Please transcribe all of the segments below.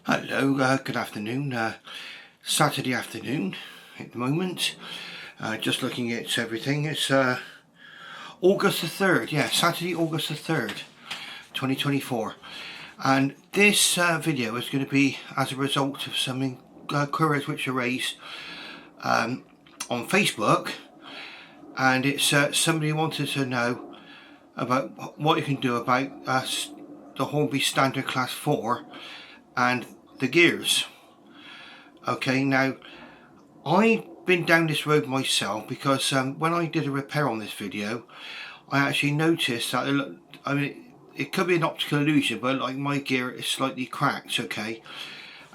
Hello, good afternoon. Saturday afternoon at the moment. Just looking at everything. It's August the 3rd, yeah, Saturday, August the 3rd, 2024. And this video is going to be as a result of some queries which are raised on Facebook. And it's somebody wanted to know about what you can do about the Hornby Standard Class 4 and the gears. Okay, now I've been down this road myself because when I did a repair on this video, I actually noticed that it could be an optical illusion, but like my gear is slightly cracked. Okay,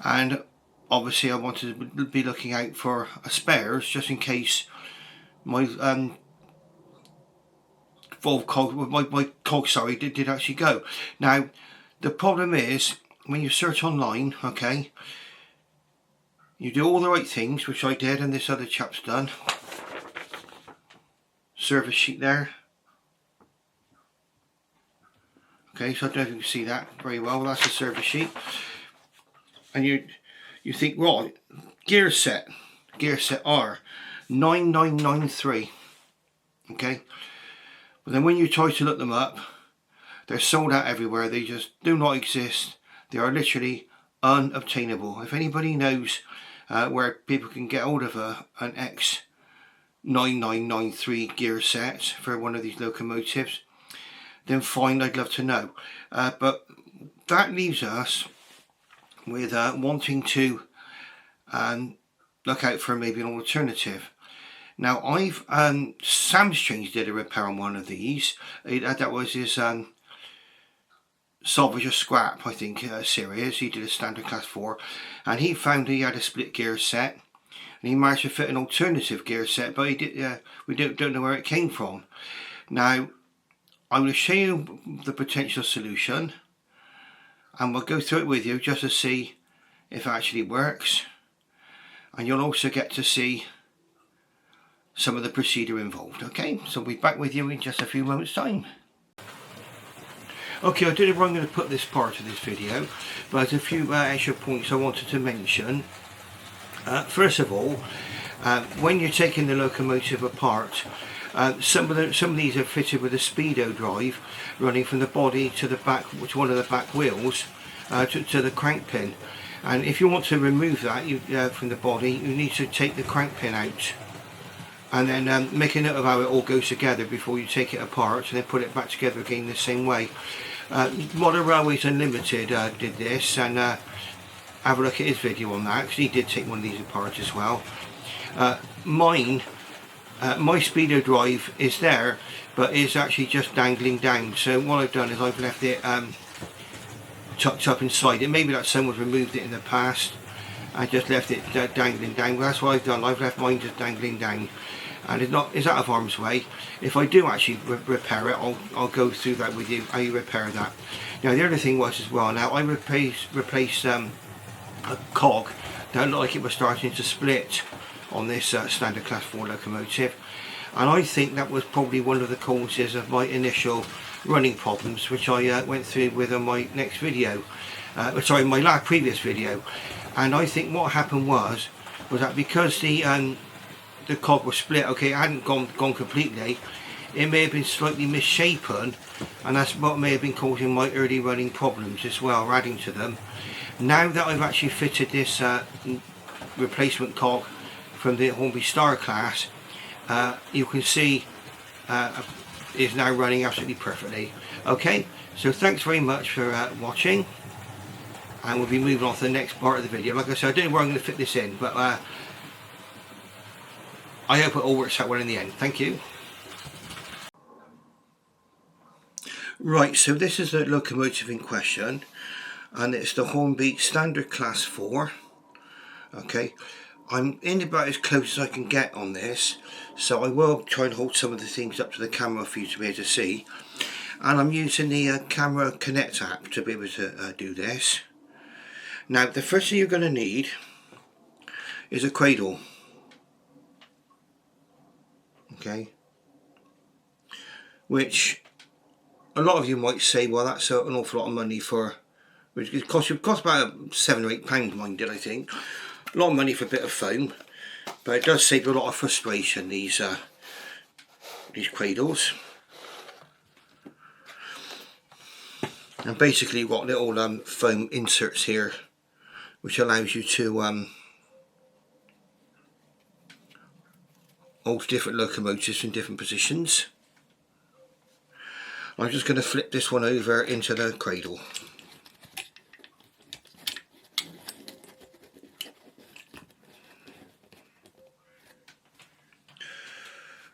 and obviously I wanted to be looking out for spares just in case my my cog, sorry, did actually go. Now the problem is when you search online, okay, you do all the right things, which I did and this other chap's done. Service sheet there. Okay, so I don't know if you can see that very well. That's the service sheet. And you think, right, gear set R 9993. Okay, but then when you try to look them up, they're sold out everywhere. They just do not exist. They are literally unobtainable. If anybody knows where people can get hold of an X9993 gear set for one of these locomotives, then fine, I'd love to know. But that leaves us with wanting to look out for maybe an alternative. Now I've Sam's Change did a repair on one of these. That was his Salvage or Scrap, I think, series. He did a Standard Class 4 and he found he had a split gear set and he managed to fit an alternative gear set, but he did, we don't know where it came from. Now I'm going to show you the potential solution and we'll go through it with you just to see if it actually works, and you'll also get to see some of the procedure involved. Okay, so we'll be back with you in just a few moments time. Okay, I don't know where I'm going to put this part of this video, but there's a few extra points I wanted to mention. First of all, when you're taking the locomotive apart, some of these are fitted with a speedo drive running from the body to the back, to one of the back wheels, to the crank pin. And if you want to remove that from the body, you need to take the crank pin out and then make a note of how it all goes together before you take it apart, and then put it back together again the same way. Modern Railways Unlimited did this, and have a look at his video on that because he did take one of these apart as well. My speedo drive is there, but is actually just dangling down. So what I've done is I've left it tucked up inside it. Maybe that someone's removed it in the past. I just left it dangling down. Well, that's what I've done. I've left mine just dangling down, and it's out of harm's way. If I do actually repair it, I'll go through that with you, how you repair that. Now the other thing was as well, now I replaced a cog that looked like it was starting to split on this Standard Class 4 locomotive, and I think that was probably one of the causes of my initial running problems, which I went through with on my next video, my previous video. And I think what happened was that because the cog was split, okay, it hadn't gone completely, it may have been slightly misshapen, and that's what may have been causing my early running problems as well, adding to them. Now that I've actually fitted this replacement cog from the Hornby Star Class, you can see is now running absolutely perfectly. Okay, so thanks very much for watching, and we'll be moving on to the next part of the video. Like I said, I don't know where I'm going to fit this in, but I hope it all works out well in the end. Thank you. Right, so this is the locomotive in question, and it's the Hornby Standard Class 4. Okay, I'm in about as close as I can get on this, so I will try and hold some of the things up to the camera for you to be able to see. And I'm using the Camera Connect app to be able to do this. Now the first thing you're going to need is a cradle. Okay, which a lot of you might say, well, that's an awful lot of money for, which it cost about £7 or £8, mind it, I think. A lot of money for a bit of foam, but it does save a lot of frustration, these cradles. And basically you've got little foam inserts here, which allows you to hold different locomotives in different positions. I'm just going to flip this one over into the cradle.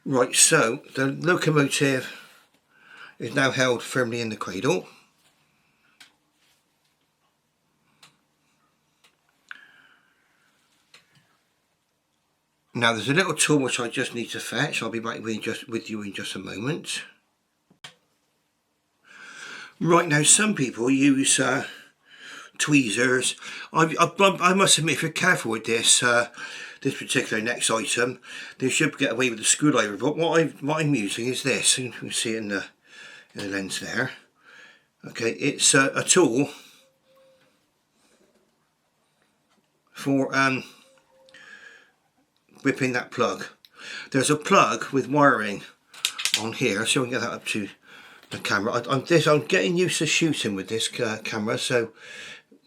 Right, so the locomotive is now held firmly in the cradle. Now there's a little tool which I just need to fetch. I'll be back with you in just a moment. Right, now some people use tweezers. I must admit, if you're careful with this this particular next item, they should get away with the screwdriver. But what I'm using is this. You can see it in the lens there. Okay, it's a tool for whipping that plug. There's a plug with wiring on here, so we can get that up to the camera. I'm getting used to shooting with this camera, so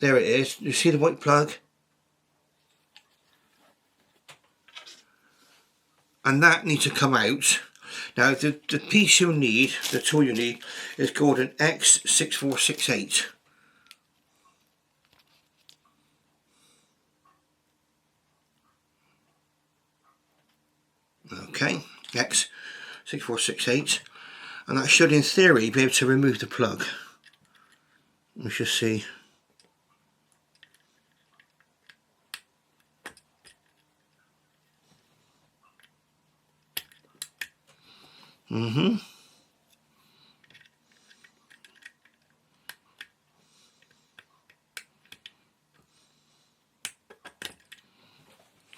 there it is. You see the white plug? And that needs to come out. Now the piece you'll need, the tool you need, is called an X6468. Okay, X6468, and that should in theory be able to remove the plug. We should see.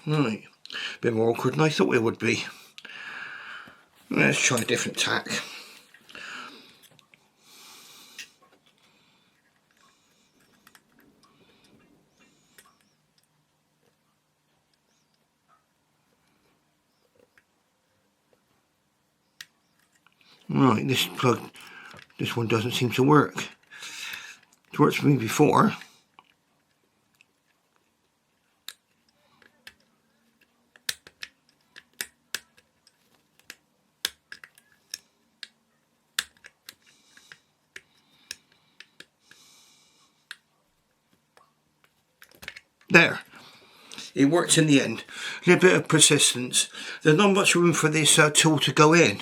Right, a bit more awkward than I thought it would be. Let's try a different tack. Right, this one doesn't seem to work. It's worked for me before. There, it works in the end. A little bit of persistence. There's not much room for this tool to go in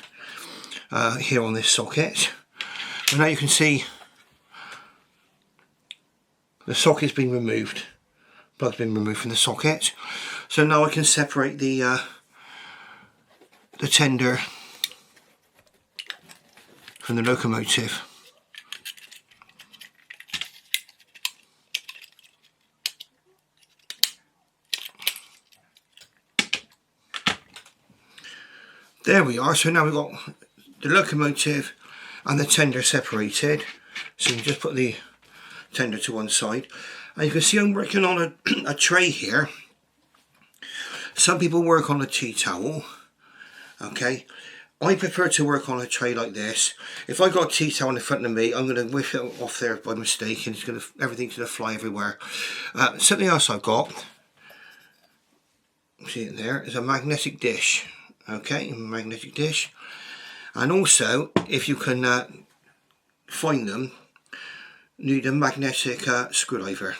here on this socket. And now you can see the socket's been removed. Plug's been removed from the socket. So now I can separate the tender from the locomotive. There we are. So now we've got the locomotive and the tender separated. So you just put the tender to one side, and you can see I'm working on a tray here. Some people work on a tea towel. Okay, I prefer to work on a tray like this. If I got a tea towel in front of me, I'm going to whip it off there by mistake, and everything's going to fly everywhere. Something else I've got, see it there, is a magnetic dish. Okay, a magnetic dish. And also, if you can find them, need a magnetic screwdriver.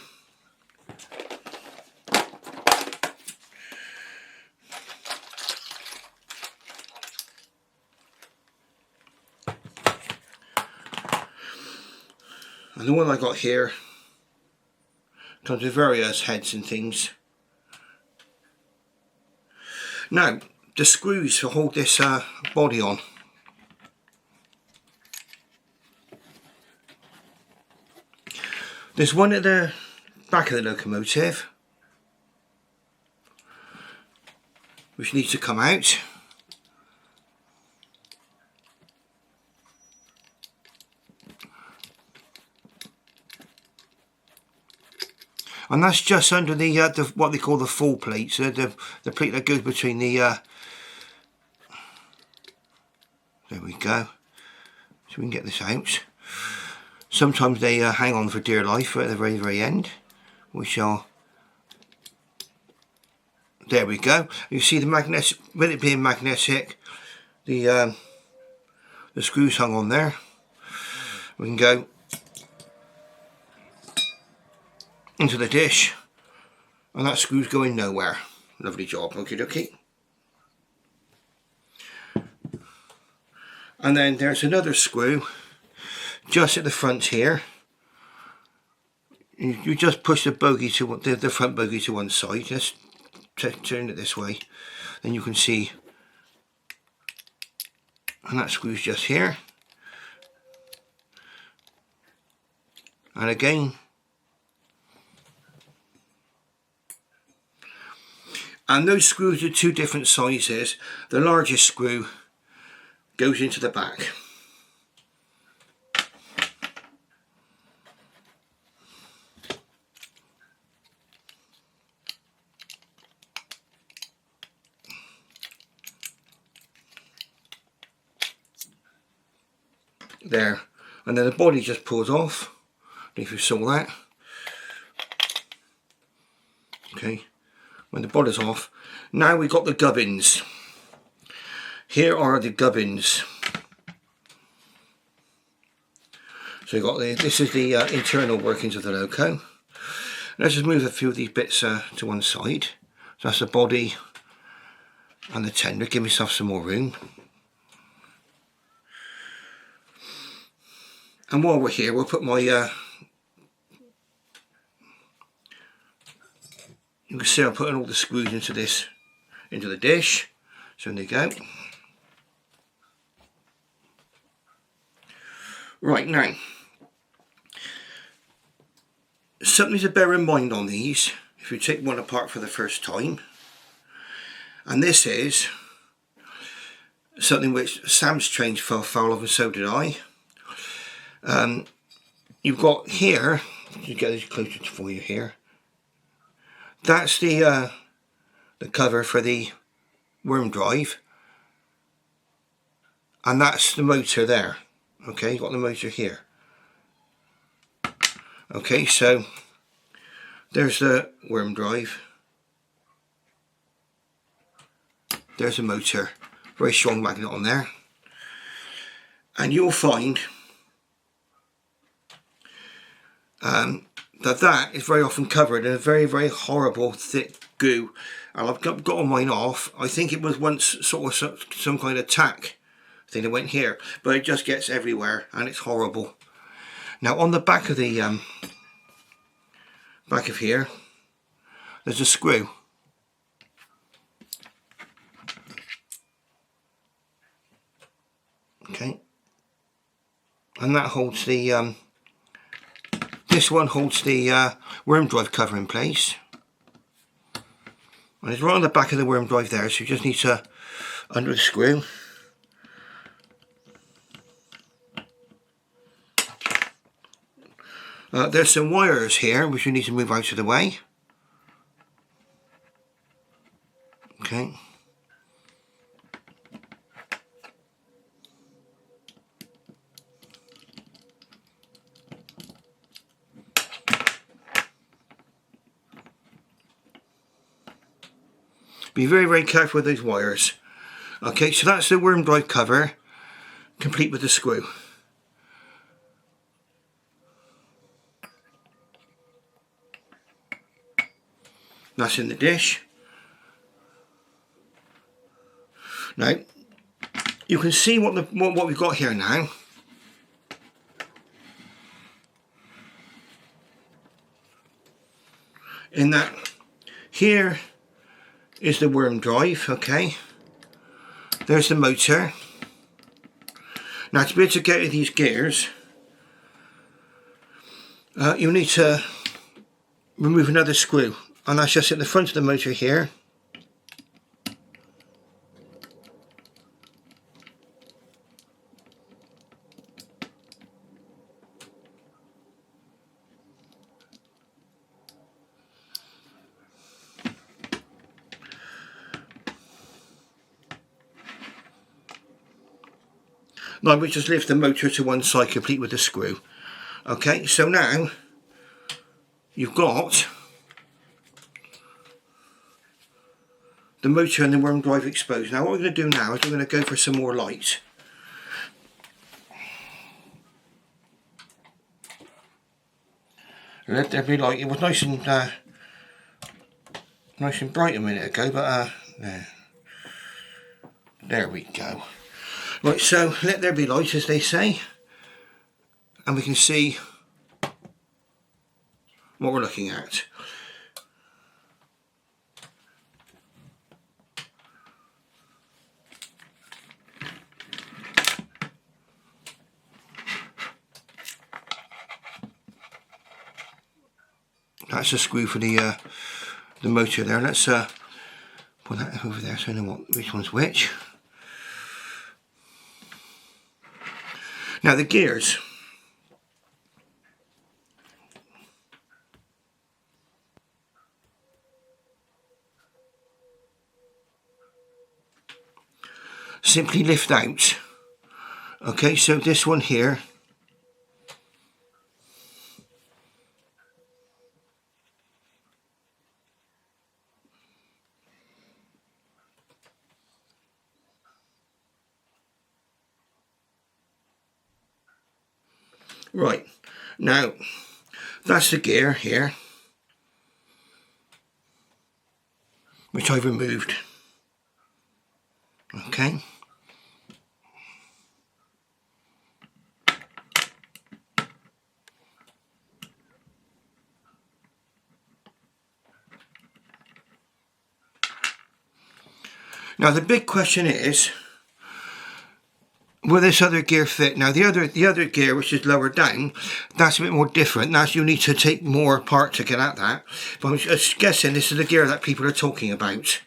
And the one I got here comes with various heads and things. Now, the screws to hold this body on. There's one at the back of the locomotive which needs to come out. and that's just under the what they call the full plate, so the plate that goes between the there we go, so we can get this out. Sometimes they hang on for dear life at the very end. We shall, there we go. You see the magnetic, with it being magnetic, the screws hung on there. We can go into the dish, and that screw's going nowhere. Lovely job, okie dokie. And then there's another screw just at the front here. You just push the bogey to the front bogey to one side. Just turn it this way, then you can see, and that screws just here. And again, and those screws are two different sizes. The largest screw goes into the back. There, and then the body just pulls off. If you saw that, okay, when the body's off, now we've got the gubbins. Here are the gubbins. So you've got this is the internal workings of the loco. Let's just move a few of these bits to one side. So that's the body and the tender. Give myself some more room. And while we're here, we'll put my you can see I'm putting all the screws into the dish. So there you go. Right, now, something to bear in mind on these if you take one apart for the first time, and this is something which Sam's trained foul of, and so did I. You've got here, you get this closer for you here, that's the cover for the worm drive, and that's the motor there. Okay, you've got the motor here. Okay, so there's the worm drive, there's a motor, very strong magnet on there, and you'll find that is very often covered in a very horrible thick goo. And I've got all mine off. I think it was once sort of some kind of tack thing that went here, but it just gets everywhere and it's horrible. Now on the back of the back of here, there's a screw. Okay, and that holds the this one holds the worm drive cover in place, and it's right on the back of the worm drive there, so you just need to undo the screw. There's some wires here which you need to move out of the way. Okay. Be very careful with those wires. Okay, so that's the worm drive cover, complete with the screw. That's in the dish. Now, you can see what we've got here now. In that, here is the worm drive, okay. There's the motor. Now to be able to get these gears, you need to remove another screw, and that's just at the front of the motor here. Now we just lift the motor to one side complete with the screw. Okay, so now you've got the motor and the worm drive exposed. Now what we're going to do now is we're going to go for some more light. Let there be light. It was nice and bright a minute ago, but there we go. Right, so let there be light, as they say, and we can see what we're looking at. That's a screw for the motor there. Let's put that over there so I know which one's which. Now the gears. Simply lift out. Okay, so this one here. Right, now that's the gear here, which I've removed. Okay. Now the big question is, will this other gear fit? Now the other gear, which is lower down, that's a bit more different. Now you need to take more apart to get at that. But I'm just guessing this is the gear that people are talking about.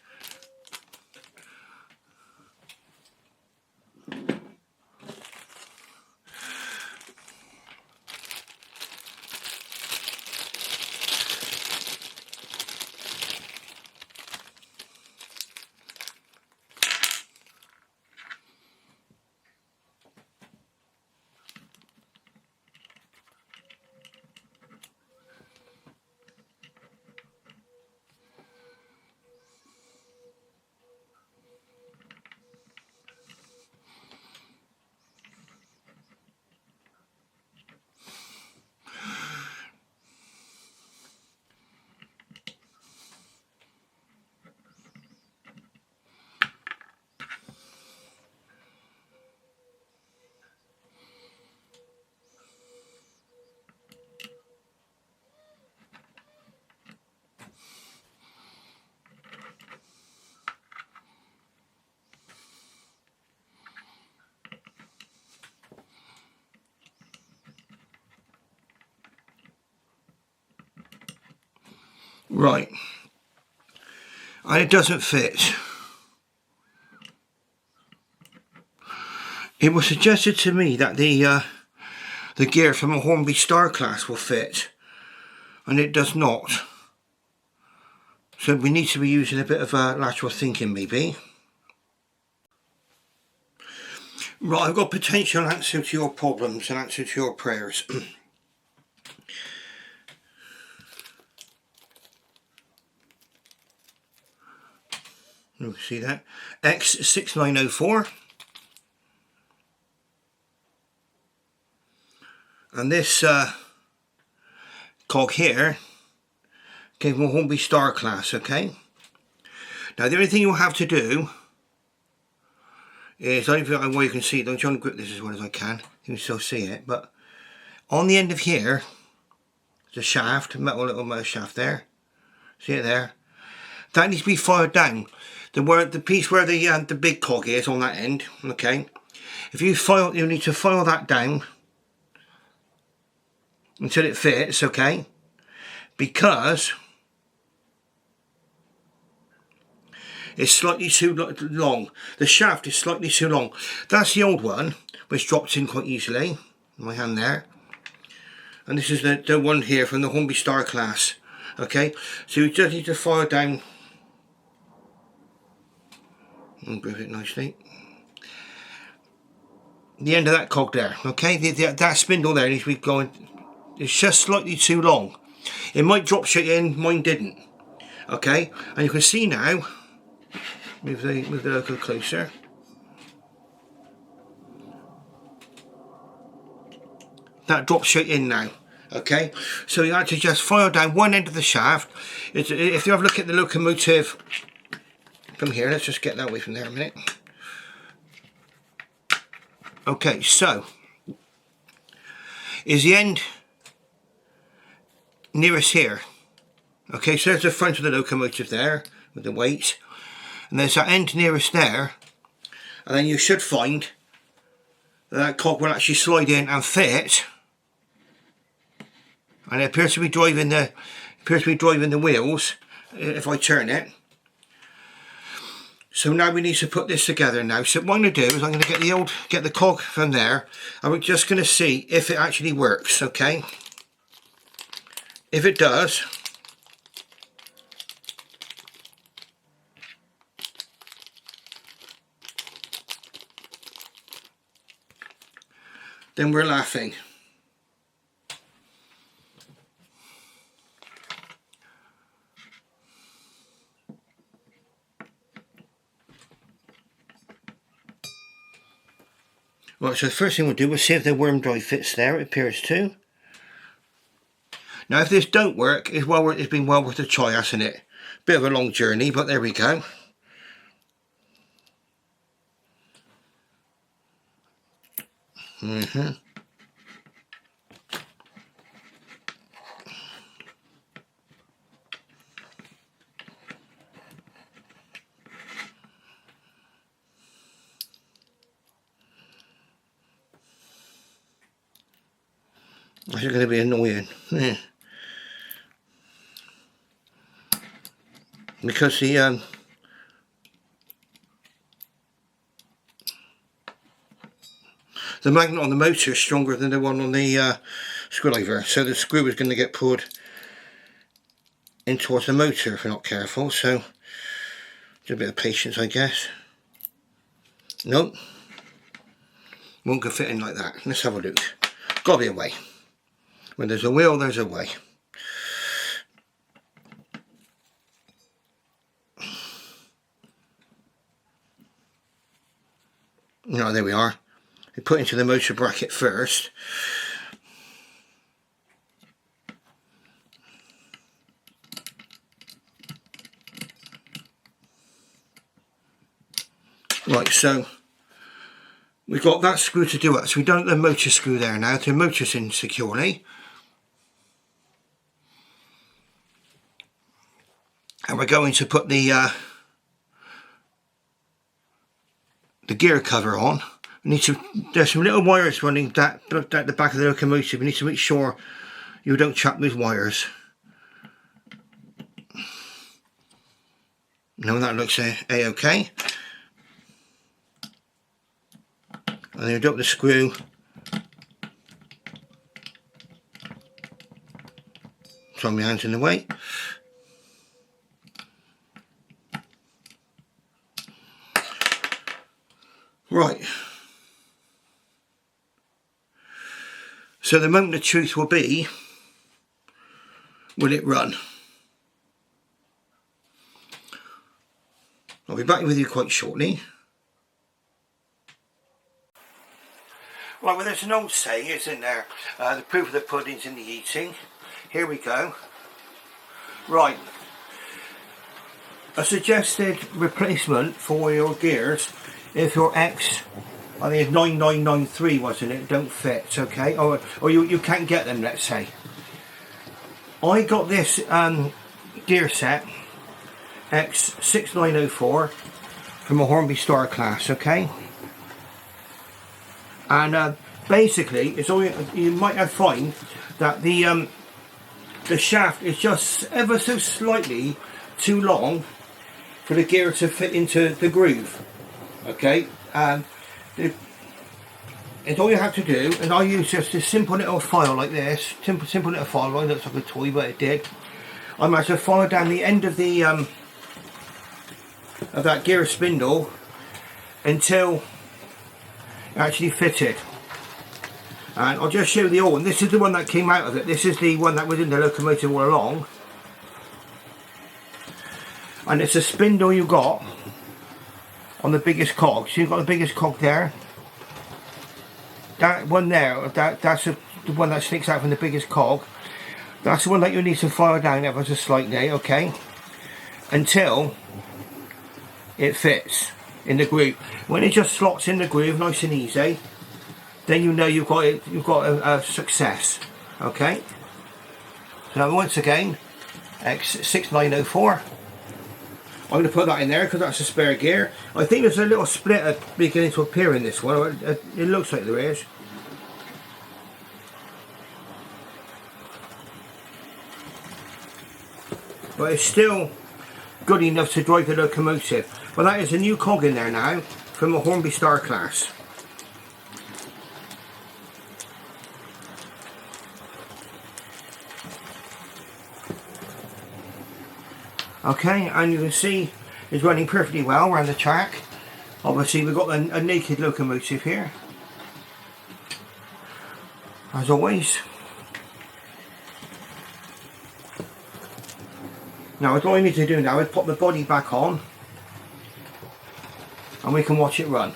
Right, and it doesn't fit. It was suggested to me that the gear from a Hornby Star Class will fit, and it does not. So we need to be using a bit of lateral thinking maybe. Right, I've got potential answer to your problems and answer to your prayers. You can see that. X6904. And this cog here came from a Hornby Star Class, okay? Now the only thing you'll have to do is, I don't know if you can see it, I'm trying to grip this as well as I can. You can still see it, but on the end of here, there's a shaft, little metal shaft there. See it there? That needs to be fired down. The piece where the big cog is on that end, okay? If you need to file that down until it fits, okay? Because it's slightly too long. The shaft is slightly too long. That's the old one, which drops in quite easily. My hand there. And this is the one here from the Hornby Star Class. Okay, so you just need to file down and grip it nicely. the end of that cog there. Okay, that spindle there needs to be going. It's just slightly too long. It might drop straight in, mine didn't. Okay, and you can see now. Move the loco closer. That drops straight in now. Okay, so you have to just file down one end of the shaft. If you have a look at the locomotive from here, let's just get that away from there a minute. Okay, so is the end nearest here. Okay, so there's the front of the locomotive there with the weight, and there's that end nearest there, and then you should find that cog will actually slide in and fit. And it appears to be driving the wheels if I turn it. So now we need to put this together now. So what I'm going to do is I'm going to get the cog from there, and we're just going to see if it actually works. Okay. If it does, then we're laughing. Right, so the first thing we'll do is see if the worm drive fits there. It appears to. Now if this don't work, it's been well worth a try, hasn't it? Bit of a long journey, but there we go. This is going to be annoying. Because the magnet on the motor is stronger than the one on the screwdriver, so the screw is going to get pulled in towards the motor if we're not careful. So just a bit of patience, I guess. Nope, won't go fit in like that. Let's have a look. Gotta be a way. When there's a will, there's a way. No, there we are. We put into the motor bracket first. Right, so we've got that screw to do it. So we don't have the motor screw there now. The motor's in securely. And we're going to put the gear cover on. We need to. There's some little wires running at the back of the locomotive. We need to make sure you don't chop those wires. No, that looks a-okay. And then you drop the screw. Throw my hands in the way. Right. So the moment of truth will be, will it run? I'll be back with you quite shortly. Right, well there's an old saying, isn't there? The proof of the pudding's in the eating. Here we go. Right. A suggested replacement for your gears, if your X, I think it's 9993 wasn't it, don't fit, okay? Or you can't get them, let's say. I got this gear set, X6904, from a Hornby Star Class, okay? And basically, it's all you might have find that the shaft is just ever so slightly too long for the gear to fit into the groove. Okay, it's all you have to do, and I use just a simple little file like this. Simple little file. It looks like a toy, but it did. I might have followed down the end of the of that gear spindle until actually fitted. And I'll just show you the old one. This is the one that came out of it. This is the one that was in the locomotive all along. And it's a spindle you got on the biggest cog. So you've got the biggest cog there. That one there, that's the one that sticks out from the biggest cog. That's the one that you need to fire down ever so slightly, okay? Until it fits in the groove. When it just slots in the groove, nice and easy, then you know you've got a success, okay? So once again, X6904. I'm going to put that in there because that's a spare gear. I think there's a little splitter beginning to appear in this one. It looks like there is. But it's still good enough to drive the locomotive. But that is a new cog in there now from a Hornby Star Class. Okay, and you can see it's running perfectly well around the track. Obviously we've got a naked locomotive here, as always. Now what I need to do now is pop the body back on and we can watch it run.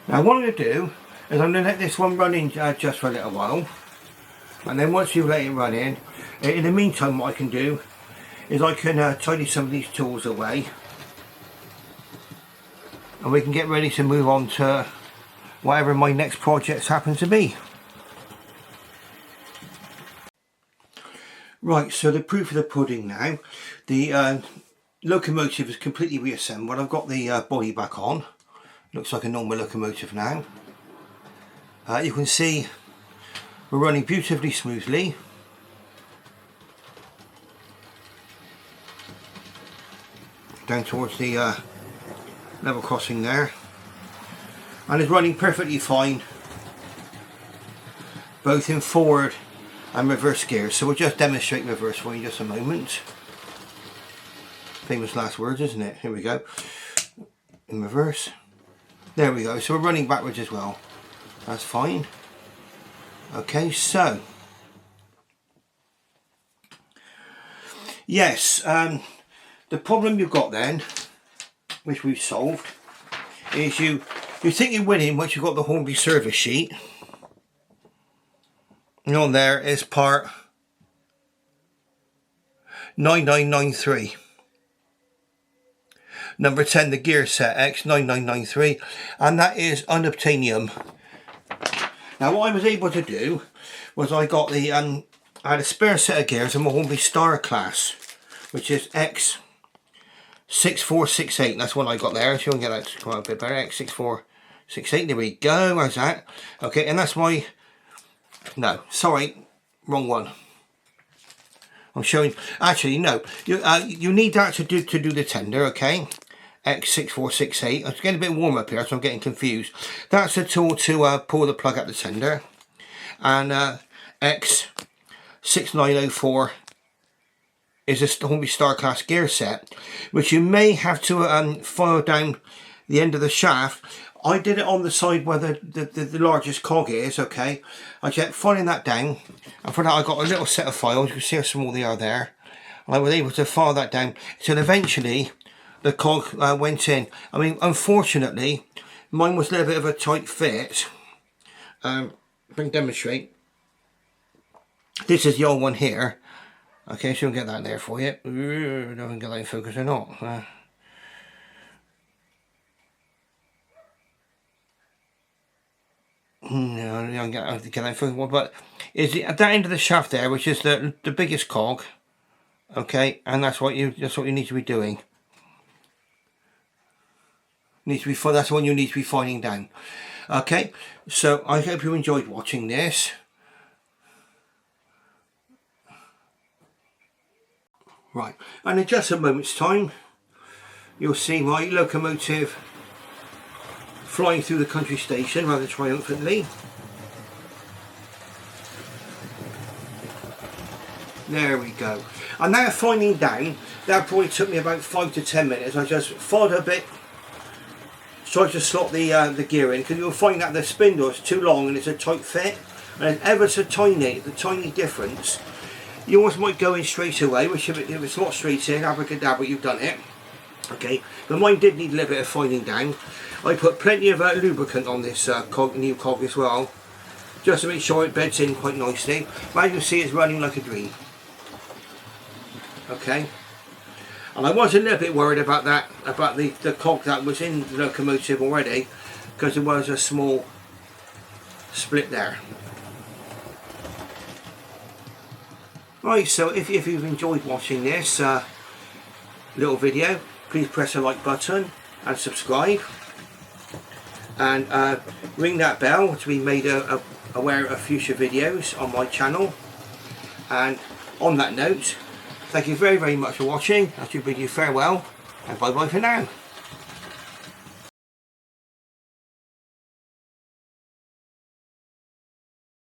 Now what I'm going to do is I'm going to let this one run in just for a little while, and then once you let it run in the meantime what I can do is I can tidy some of these tools away and we can get ready to move on to whatever my next project happens to be. Right, so the proof of the pudding now. The locomotive is completely reassembled. I've got the body back on. Looks like a normal locomotive now. You can see we're running beautifully smoothly. Down towards the level crossing there. And it's running perfectly fine, both in forward and reverse gears. So we'll just demonstrate reverse for you in just a moment. Famous last words, isn't it? Here we go. In reverse. There we go, so we're running backwards as well. That's fine. Okay, so yes, the problem you've got then, which we've solved, is you think you're winning once you've got the Hornby service sheet. And on there is part 9993. Number 10, the gear set X9993, and that is unobtainium. Now what I was able to do was I got the I had a spare set of gears from a Hornby Star Class, which is X6468. That's what I got there. If you can get that quite a bit better, X6468. There we go. How's that? Okay, and that's my. No, sorry, wrong one. I'm showing. Actually, no. You need that to do the tender. Okay. X6468. It's getting a bit warm up here, so I'm getting confused. That's the tool to pull the plug out the tender. And X6904 is a Hornby Star Class gear set, which you may have to file down the end of the shaft. I did it on the side where the largest cog is, okay. I kept filing that down, and for that I got a little set of files. You can see how small they are there. And I was able to file that down until eventually the cog went in. I mean, unfortunately, mine was a little bit of a tight fit. I can demonstrate. This is the old one here. Okay, so we'll get that there for you. I don't know if I can get that in focus or not. No, I don't get that in focus. But is at that end of the shaft there, which is the biggest cog. Okay, and that's what you need to be doing. That's the one you need to be fining down. Okay, so I hope you enjoyed watching this. Right, and in just a moment's time you'll see my locomotive flying through the country station rather triumphantly. There we go. And now fining down, that probably took me about 5 to 10 minutes. I just filed a bit, tried to slot the gear in, because you'll find that the spindle is too long and it's a tight fit, and it's ever so tiny, the tiny difference. You always might go in straight away, which if it's not straight in, abracadabra, you've done it. Okay, but mine did need a little bit of fining down. I put plenty of lubricant on this new cog as well, just to make sure it beds in quite nicely. But as you can see, it's running like a dream. Okay, and I was a little bit worried about that, about the cog that was in the locomotive already, because there was a small split there. Right, so if you've enjoyed watching this little video, please press the like button and subscribe, and ring that bell to be made aware of future videos on my channel. And on that note, thank you very much for watching. I should bid you farewell, and bye bye for now.